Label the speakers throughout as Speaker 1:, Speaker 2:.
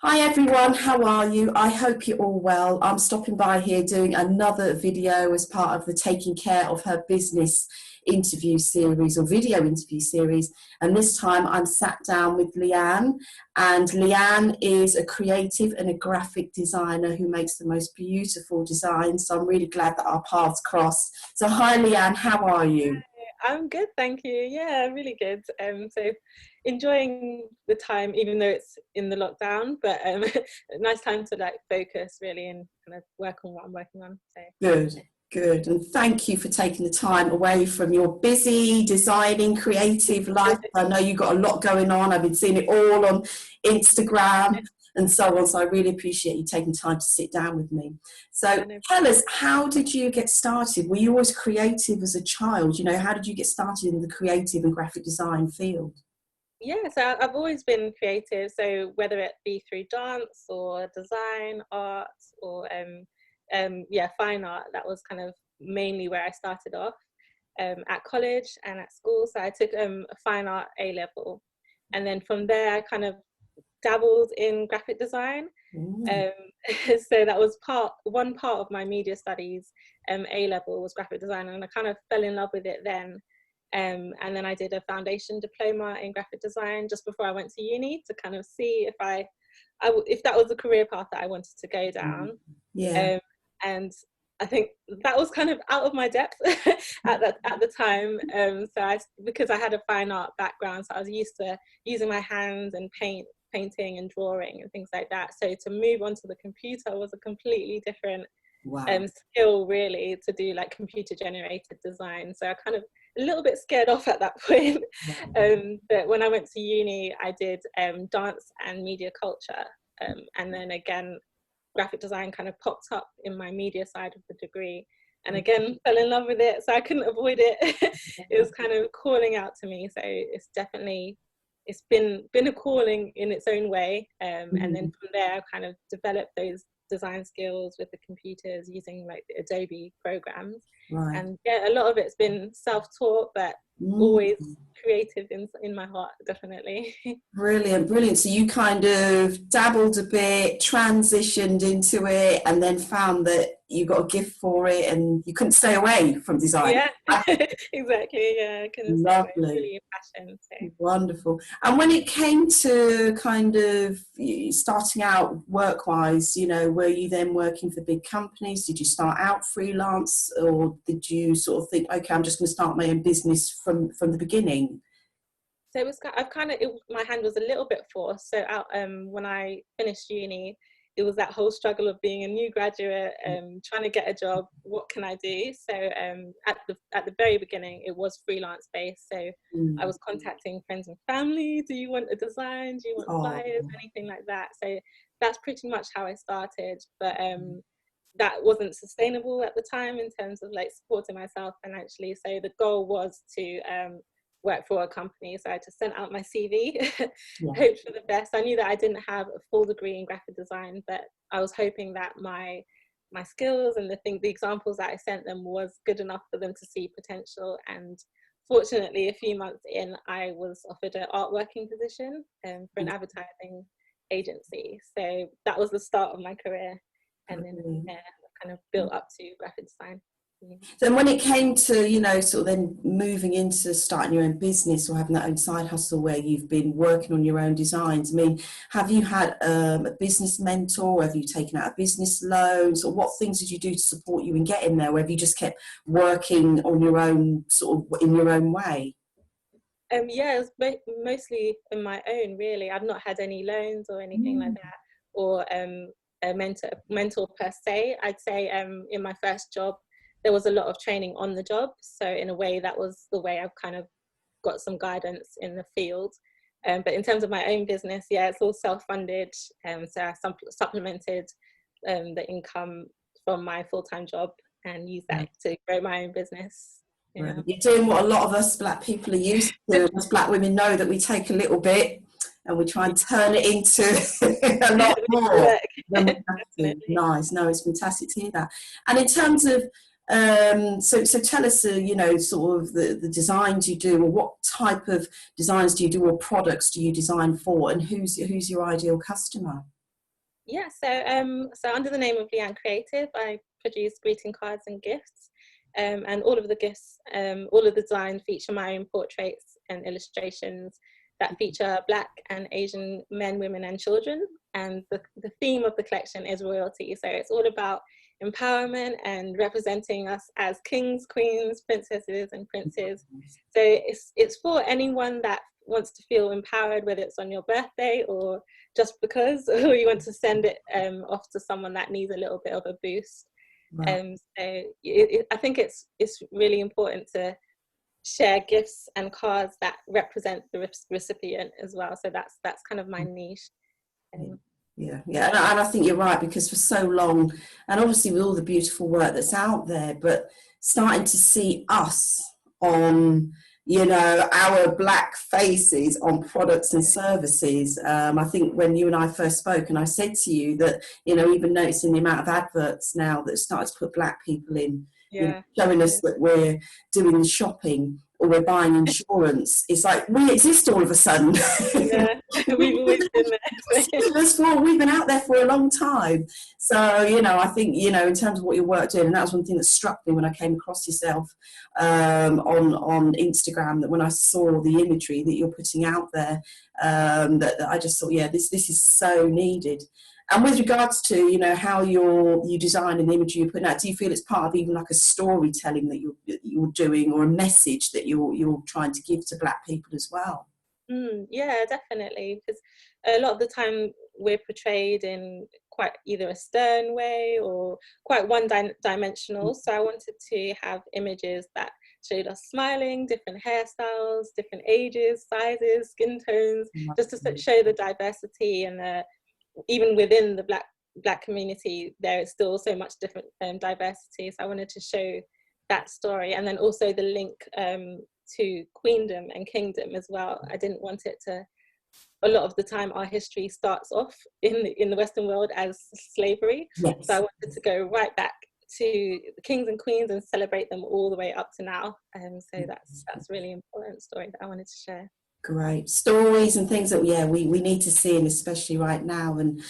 Speaker 1: Hi everyone, how are you? I hope you're all well. I'm stopping by here doing another video as part of the Taking Care of Her Business interview series or video interview series, and this time I'm sat down with Leanne, and Leanne is a creative and a graphic designer who makes the most beautiful designs, so I'm really glad that our paths cross. So hi Leanne, how are you?
Speaker 2: I'm good, thank you. Yeah, really good. So enjoying the time, even though it's in the lockdown, but a nice time to like focus really and kind of work on what I'm working on. So
Speaker 1: Good, good. And thank you for taking the time away from your busy designing creative life. I know you've got a lot going on. I've been seeing it all on Instagram and so on. So I really appreciate you taking time to sit down with me. So tell us, how did you get started? Were you always creative as a child? You know, how did you get started in the creative and graphic design field?
Speaker 2: yeah, so I've always been creative. So whether it be through dance or design, art, or yeah, fine art, that was kind of mainly where I started off at college and at school. So I took a fine art A level, and then from there I kind of dabbled in graphic design. Um, so that was one part of my media studies. A level was graphic design, and I kind of fell in love with it then. And then I did a foundation diploma in graphic design just before I went to uni to kind of see if that was the career path that I wanted to go down.
Speaker 1: Yeah.
Speaker 2: And I think that was kind of out of my depth at the time. Because I had a fine art background, so I was used to using my hands and painting and drawing and things like that. So to move onto the computer was a completely different skill, really, to do like computer generated design. So I kind of a little bit scared off at that point. But when I went to uni, I did dance and media culture, and then again graphic design kind of popped up in my media side of the degree, and again fell in love with it, so I couldn't avoid it. It was kind of calling out to me, so it's been a calling in its own way. And then from there I kind of developed those design skills with the computers using like the Adobe programs. And yeah, a lot of it's been self-taught, but always creative in my heart, definitely.
Speaker 1: Brilliant, brilliant. So you kind of dabbled a bit, transitioned into it, and then found that you got a gift for it and you couldn't stay away from design.
Speaker 2: Yeah, exactly. Yeah, I couldn't stay away. It's really a passion. So.
Speaker 1: Wonderful. And when it came to kind of starting out work-wise, you know, were you then working for big companies? Did you start out freelance, or did you sort of think, okay, I'm just going to start my own business from the beginning?
Speaker 2: So it was, my hand was a little bit forced. So when I finished uni, it was that whole struggle of being a new graduate, trying to get a job. What can I do? So at the very beginning, it was freelance based. So I was contacting friends and family. Do you want a design? Do you want flyers? Anything like that. So that's pretty much how I started. But that wasn't sustainable at the time in terms of like supporting myself financially. So the goal was to work for a company. So I just sent out my CV, hoped for the best. I knew that I didn't have a full degree in graphic design, but I was hoping that my skills and the examples that I sent them was good enough for them to see potential. And fortunately, a few months in, I was offered an art working position for an advertising agency. So that was the start of my career. And then kind of built up to graphic design.
Speaker 1: So when it came to, you know, sort of then moving into starting your own business or having that own side hustle where you've been working on your own designs, I mean, have you had a business mentor? Have you taken out a business loans? Or what things did you do to support you in getting there? Or have you just kept working on your own, sort of in your own way?
Speaker 2: Yeah, it was mostly in my own, really. I've not had any loans or anything like that, or a mentor per se. I'd say in my first job, there was a lot of training on the job. So in a way, that was the way I've kind of got some guidance in the field. But in terms of my own business, yeah, it's all self-funded. So I supplemented the income from my full-time job and used that to grow my own business.
Speaker 1: Yeah. You're doing what a lot of us Black people are used to. Us Black women know that we take a little bit and we try and turn it into a lot more than we have to. Nice. No, it's fantastic to hear that. And in terms of so tell us, you know, sort of the designs you do, or what type of designs do you do, or products do you design for, and who's your ideal customer?
Speaker 2: Yeah, so under the name of Leanne Creative, I produce greeting cards and gifts, and all of the gifts, all of the designs feature my own portraits and illustrations that feature Black and Asian men, women, and children. And the theme of the collection is royalty. So it's all about empowerment and representing us as kings, queens, princesses, and princes. So it's for anyone that wants to feel empowered, whether it's on your birthday or just because, or you want to send it off to someone that needs a little bit of a boost.
Speaker 1: Right.
Speaker 2: I think it's really important to share gifts and cards that represent the recipient as well. So that's kind of my niche.
Speaker 1: Yeah, and I think you're right, because for so long, and obviously with all the beautiful work that's out there, but starting to see us on, you know, our Black faces on products and services. I think when you and I first spoke, and I said to you that, you know, even noticing the amount of adverts now that started to put Black people in, you know, showing us that we're doing the shopping or we're buying insurance. It's like we exist all of a sudden.
Speaker 2: Yeah, we've always been there.
Speaker 1: We've been out there for a long time. So, you know, I think, you know, in terms of what your work doing, and that was one thing that struck me when I came across yourself on Instagram, that when I saw the imagery that you're putting out there, that I just thought, yeah, this is so needed. And with regards to, you know, how you design an imagery you're putting out, do you feel it's part of even like a storytelling that you're doing, or a message that you're trying to give to Black people as well?
Speaker 2: Yeah, definitely. Because a lot of the time we're portrayed in quite either a stern way or quite one-dimensional. So I wanted to have images that showed us smiling, different hairstyles, different ages, sizes, skin tones, just to show the diversity and even within the black community, there is still so much different diversity. So I wanted to show that story, and then also the link to queendom and kingdom as well. I didn't want it to. A lot of the time, our history starts off in the Western world as slavery.
Speaker 1: Yes.
Speaker 2: So I wanted to go right back to the kings and queens and celebrate them all the way up to now. So that's really important story that I wanted to share.
Speaker 1: Great stories and things that we need to see, and especially right now. And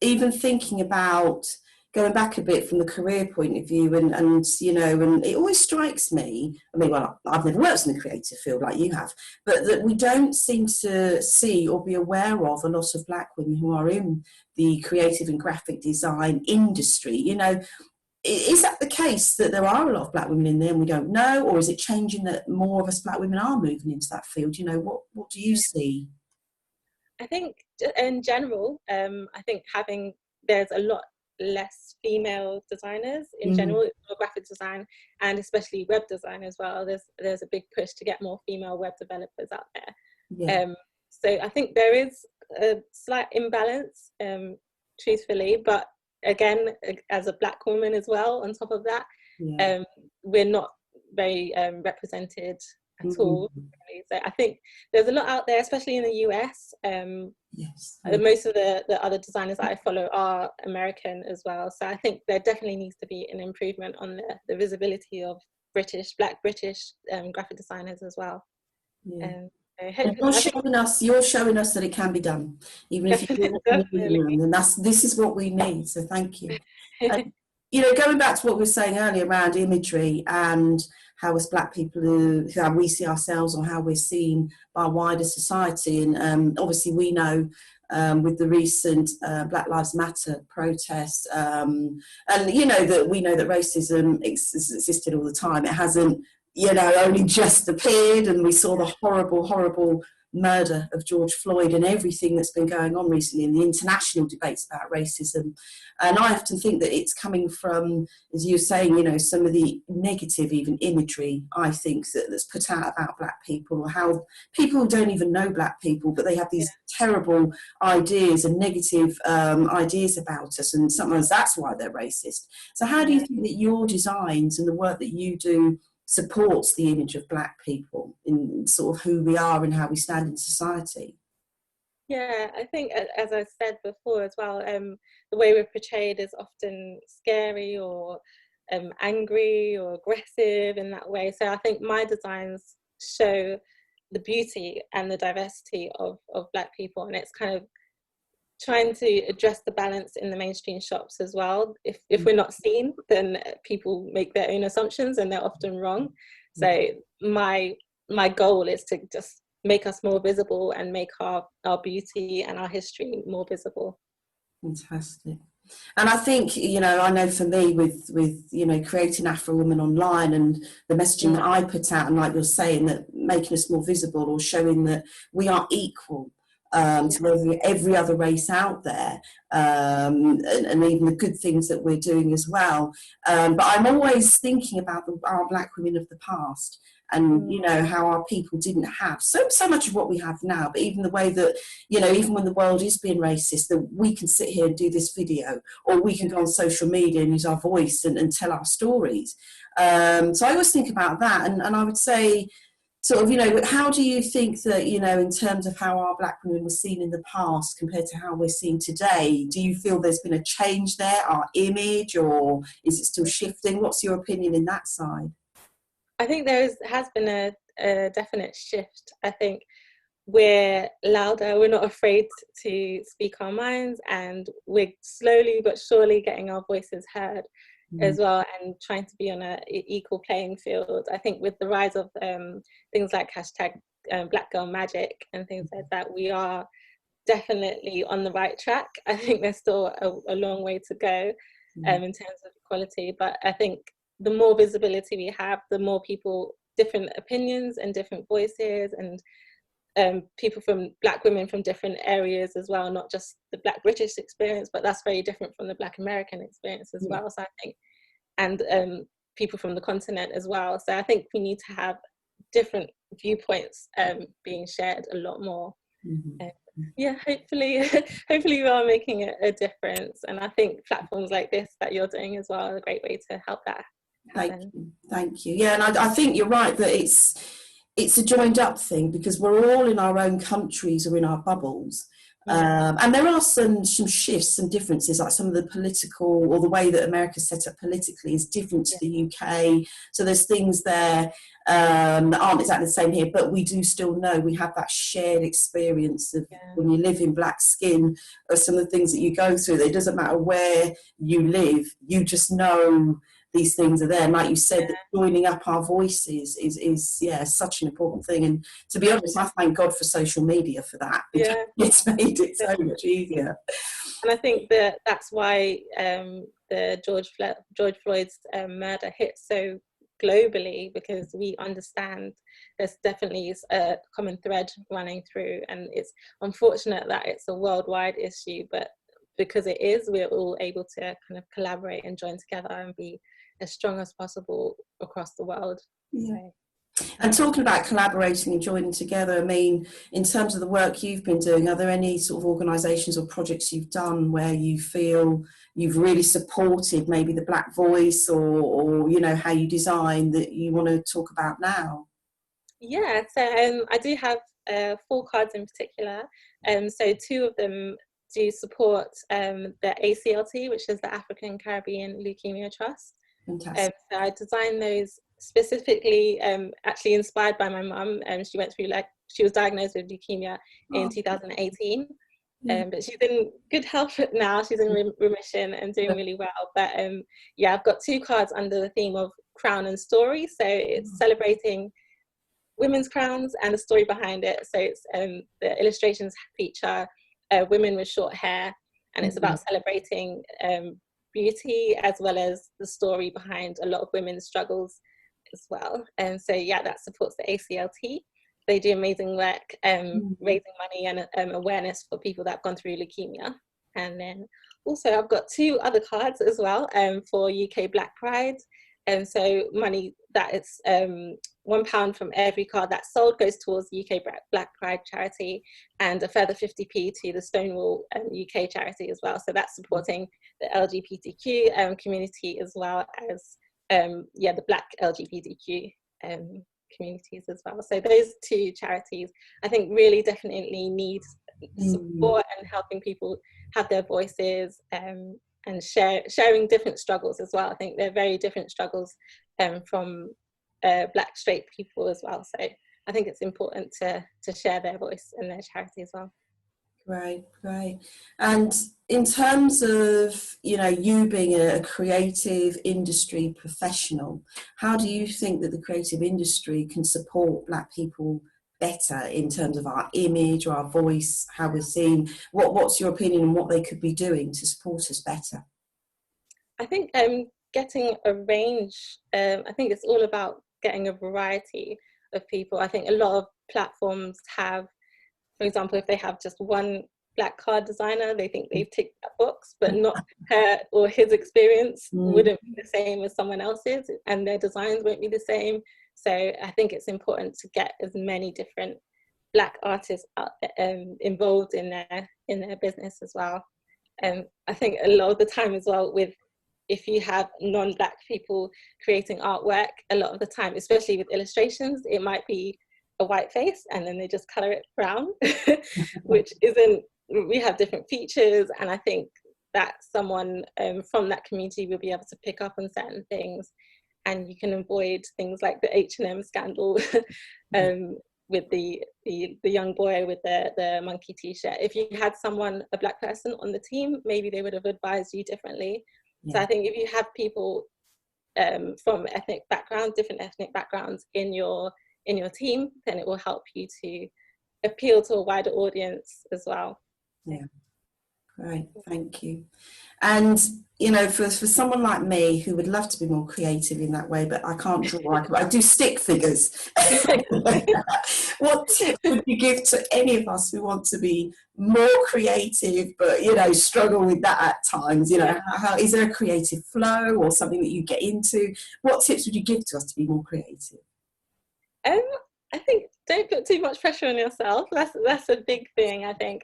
Speaker 1: even thinking about going back a bit from the career point of view, and you know, and it always strikes me, I mean, well, I've never worked in the creative field like you have, but that we don't seem to see or be aware of a lot of Black women who are in the creative and graphic design industry. You know, is that the case, that there are a lot of Black women in there and we don't know, or is it changing that more of us Black women are moving into that field? You know, what do you see?
Speaker 2: I think in general, I think there's a lot less female designers in general, graphic design, and especially web design as well. There's a big push to get more female web developers out there.
Speaker 1: Yeah.
Speaker 2: So I think there is a slight imbalance, truthfully, but again, as a Black woman as well, on top of that, we're not very represented at all. Really. So I think there's a lot out there, especially in the US.
Speaker 1: Yes.
Speaker 2: Most of the other designers that I follow are American as well. So I think there definitely needs to be an improvement on the visibility of Black British graphic designers as well.
Speaker 1: Yeah. You're showing us that it can be done, even if you're in the living room, and this is what we need. So thank you. You know, going back to what we were saying earlier around imagery and how as Black people, how we see ourselves or how we're seen by wider society, and obviously we know with the recent Black Lives Matter protests, and you know that we know that racism existed all the time. It hasn't, you know, only just appeared, and we saw the horrible murder of George Floyd and everything that's been going on recently in the international debates about racism. And I often think that it's coming from, as you were saying, you know, some of the negative even imagery, I think, that's put out about Black people, or how people don't even know Black people, but they have these terrible ideas and negative ideas about us, and sometimes that's why they're racist. So how do you think that your designs and the work that you do supports the image of Black people in sort of who we are and how we stand in society?
Speaker 2: Yeah, I think, as I said before as well, the way we're portrayed is often scary or angry or aggressive in that way. So I think my designs show the beauty and the diversity of Black people, and it's kind of trying to address the balance in the mainstream shops as well. If we're not seen, then people make their own assumptions and they're often wrong. So my goal is to just make us more visible and make our beauty and our history more visible.
Speaker 1: Fantastic. And I think, you know, I know for me with you know, creating Afrowoman online and the messaging that I put out, and like you're saying, that making us more visible or showing that we are equal to every other race out there, and even the good things that we're doing as well. But I'm always thinking about our Black women of the past, and you know, how our people didn't have so much of what we have now, but even the way that, you know, even when the world is being racist, that we can sit here and do this video, or we can go on social media and use our voice and tell our stories. So I always think about that, and I would say, sort of, you know, how do you think that, you know, in terms of how our Black women were seen in the past compared to how we're seen today, do you feel there's been a change there, our image, or is it still shifting? What's your opinion in that side?
Speaker 2: I think has been a definite shift. I think we're louder, we're not afraid to speak our minds, and we're slowly but surely getting our voices heard as well, and trying to be on an equal playing field. I think with the rise of things like hashtag Black Girl Magic and things like that, we are definitely on the right track. I think there's still a long way to go in terms of equality, but I think the more visibility we have, the more people, different opinions and different voices, and people from Black women from different areas as well, not just the Black British experience, but that's very different from the Black American experience as well. So I think, and people from the continent as well. So I think we need to have different viewpoints being shared a lot more. Yeah, hopefully we are making a difference. And I think platforms like this that you're doing as well are a great way to help that happen.
Speaker 1: Thank you. Yeah, and I think you're right that it's a joined up thing, because we're all in our own countries or in our bubbles. And there are some shifts, some differences, like some of the political, or the way that America's set up politically is different to the UK. So there's things there that aren't exactly the same here, but we do still know we have that shared experience of when you live in black skin, or some of the things that you go through. It doesn't matter where you live, you just know these things are there. And like you said, joining up our voices is such an important thing. And to be honest, I thank God for social media for that, because it's made it so much easier.
Speaker 2: And I think that's why the George Floyd's murder hit so globally, because we understand there's definitely a common thread running through, and it's unfortunate that it's a worldwide issue, but because it is, we're all able to kind of collaborate and join together and be as strong as possible across the world.
Speaker 1: And talking about collaborating and joining together, I mean, in terms of the work you've been doing, are there any sort of organisations or projects you've done where you feel you've really supported maybe the Black voice, or you know, how you design, that you want to talk about now?
Speaker 2: Yeah, so I do have 4 cards in particular. So 2 of them do support the ACLT, which is the African Caribbean Leukemia Trust.
Speaker 1: Fantastic.
Speaker 2: So I designed those specifically, actually inspired by my mum. She went through, she was diagnosed with leukemia in 2018, but she's in good health now. She's in remission and doing really well. But I've got 2 cards under the theme of crown and story. So it's celebrating women's crowns and the story behind it. So it's the illustrations feature women with short hair, and it's about celebrating beauty as well as the story behind a lot of women's struggles as well. And so that supports the ACLT. They do amazing work raising money and awareness for people that have gone through leukemia. And then also I've got 2 other cards as well for UK Black Pride. And so money that is £1 from every card that's sold goes towards UK Black Pride charity, and a further 50p to the Stonewall UK charity as well. So that's supporting the LGBTQ community, as well as the Black LGBTQ communities as well. So those 2 charities, I think, really definitely need support and helping people have their voices, and sharing different struggles as well. I think they're very different struggles from Black straight people as well. So I think it's important to share their voice and their charity as well.
Speaker 1: Great, great. And in terms of, you being a creative industry professional, how do you think that the creative industry can support Black people better in terms of our image or our voice, how we're seen? What's your opinion on what they could be doing to support us better?
Speaker 2: I think getting a range, I think it's all about getting a variety of people. I think a lot of platforms have, for example, if they have just one Black car designer, they think they've ticked that box, but not her or his experience wouldn't be the same as someone else's, and their designs won't be the same. So I think it's important to get as many different Black artists out there, involved in their business as well. I think a lot of the time as well, with if you have non-Black people creating artwork, a lot of the time, especially with illustrations, it might be a white face and then they just color it brown, which isn't, we have different features, and I think that someone from that community will be able to pick up on certain things, and you can avoid things like the H&M scandal with the young boy with the monkey t-shirt. If you had someone, a Black person on the team, maybe they would have advised you differently. Yeah. So I think if you have people from ethnic backgrounds, different ethnic backgrounds in your team, then it will help you to appeal to a wider audience as well.
Speaker 1: Yeah, great, thank you. And for someone like me who would love to be more creative in that way, but I can't draw, I do stick figures. What tip would you give to any of us who want to be more creative, but struggle with that at times? How is there a creative flow or something that you get into? What tips would you give to us to be more creative?
Speaker 2: I think don't put too much pressure on yourself. That's a big thing, I think.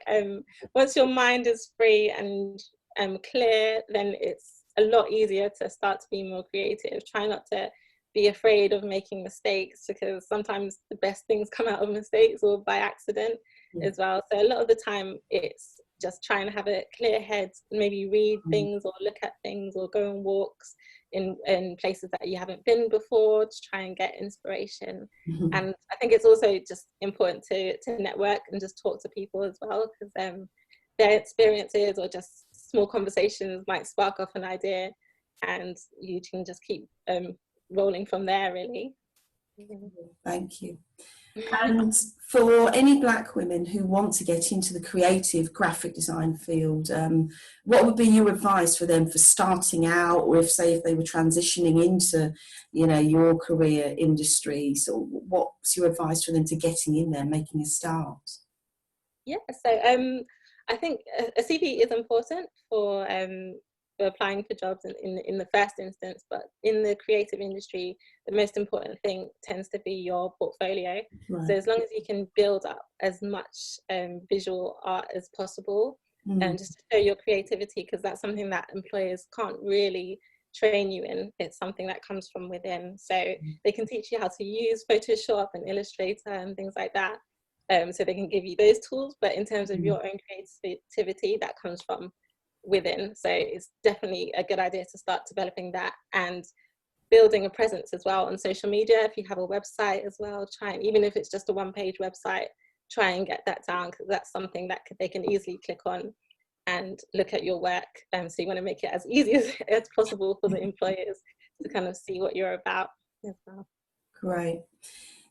Speaker 2: Once your mind is free and clear, then it's a lot easier to start to be more creative. Try not to be afraid of making mistakes, because sometimes the best things come out of mistakes or by accident as well. So a lot of the time it's just trying to have a clear head, maybe read things or look at things or go on walks in places that you haven't been before to try and get inspiration. And I think it's also just important to network and just talk to people as well, because their experiences or just small conversations might spark off an idea, and you can just keep rolling from there, really.
Speaker 1: Thank you. And for any Black women who want to get into the creative graphic design field, what would be your advice for them for starting out, or if they were transitioning into, your career industry? So what's your advice for them to getting in there, making a start?
Speaker 2: Yeah, so I think a CV is important for applying for jobs in the first instance, but in the creative industry, the most important thing tends to be your portfolio. Right. So as long as you can build up as much visual art as possible, and just to show your creativity, because that's something that employers can't really train you in. It's something that comes from within. So they can teach you how to use Photoshop and Illustrator and things like that. So they can give you those tools, but in terms of your own creativity, that comes from within. So it's definitely a good idea to start developing that and building a presence as well on social media. If you have a website as well, try and, even if it's just a one-page website, try and get that down, because that's something that they can easily click on and look at your work. So you want to make it as easy as possible for the employers to kind of see what you're about as well.
Speaker 1: Great.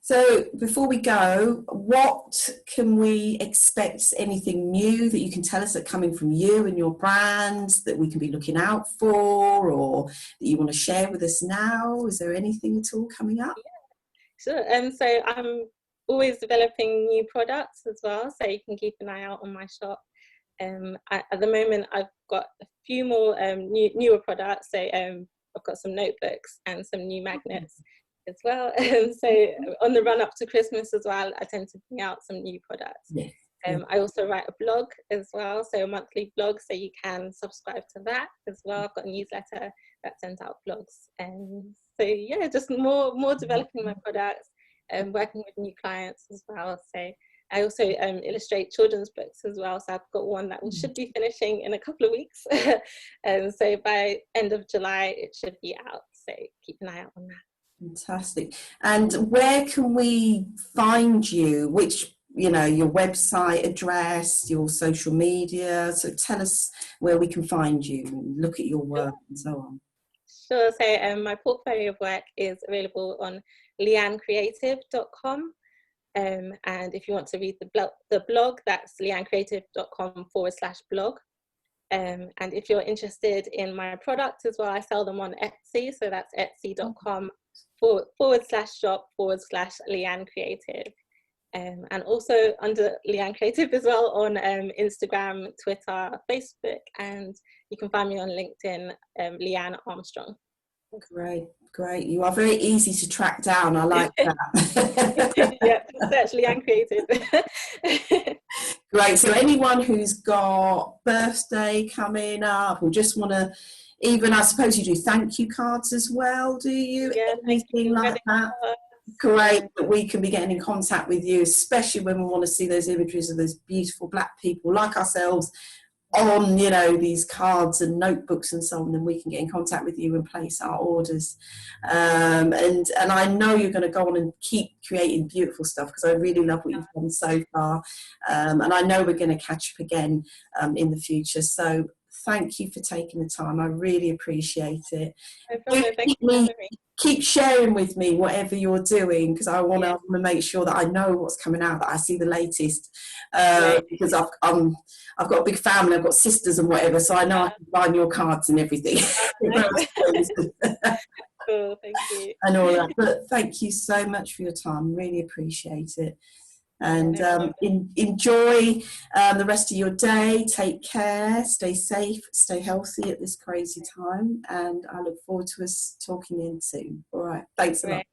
Speaker 1: So before we go, what can we expect, anything new that you can tell us that coming from you and your brands that we can be looking out for, or that you want to share with us now? Is there anything at all coming up?
Speaker 2: Yeah, sure. So I'm always developing new products as well, so you can keep an eye out on my shop. At the moment, I've got a few more newer products. So I've got some notebooks and some new magnets as well. So on the run up to Christmas as well, I tend to bring out some new products. Yes. I also write a blog as well, so a monthly blog, so you can subscribe to that as well. I've got a newsletter that sends out blogs. So yeah, just more developing my products and working with new clients as well. So I also illustrate children's books as well. So I've got one that should be finishing in a couple of weeks. So by end of July, it should be out. So keep an eye out on that.
Speaker 1: Fantastic. And where can we find you? Which you know, your website address, your social media. So tell us where we can find you and look at your work and so on.
Speaker 2: Sure. So my portfolio of work is available on leannecreative.com. And if you want to read the blog, that's leannecreative.com/blog. And if you're interested in my products as well, I sell them on Etsy. So that's etsy.com/shop/Leanne Creative. And also under Leanne Creative as well on Instagram, Twitter, Facebook, and you can find me on LinkedIn, Leanne Armstrong.
Speaker 1: Great, great. You are very easy to track down. I like that.
Speaker 2: Yeah, search Leanne Creative.
Speaker 1: Great. So anyone who's got birthday coming up or just want to, even I suppose you do thank you cards as well, do you?
Speaker 2: Yeah,
Speaker 1: anything like that? Great, that we can be getting in contact with you, especially when we want to see those images of those beautiful Black people like ourselves on, you know, these cards and notebooks and so on. Then we can get in contact with you and place our orders. And I know you're going to go on and keep creating beautiful stuff, because I really love what you've done so far. And I know we're going to catch up again in the future. So thank you for taking the time. I really appreciate it.
Speaker 2: No problem. Thank you for having me.
Speaker 1: Keep sharing with me whatever you're doing, because I want to make sure that I know what's coming out, that I see the latest. Because I've got a big family, I've got sisters and whatever, so I know I can find your cards and everything.
Speaker 2: Cool, thank you.
Speaker 1: And all that. But thank you so much for your time. Really appreciate it. And enjoy the rest of your day. Take care. Stay safe. Stay healthy at this crazy time. And I look forward to us talking in soon. All right. Thanks a lot.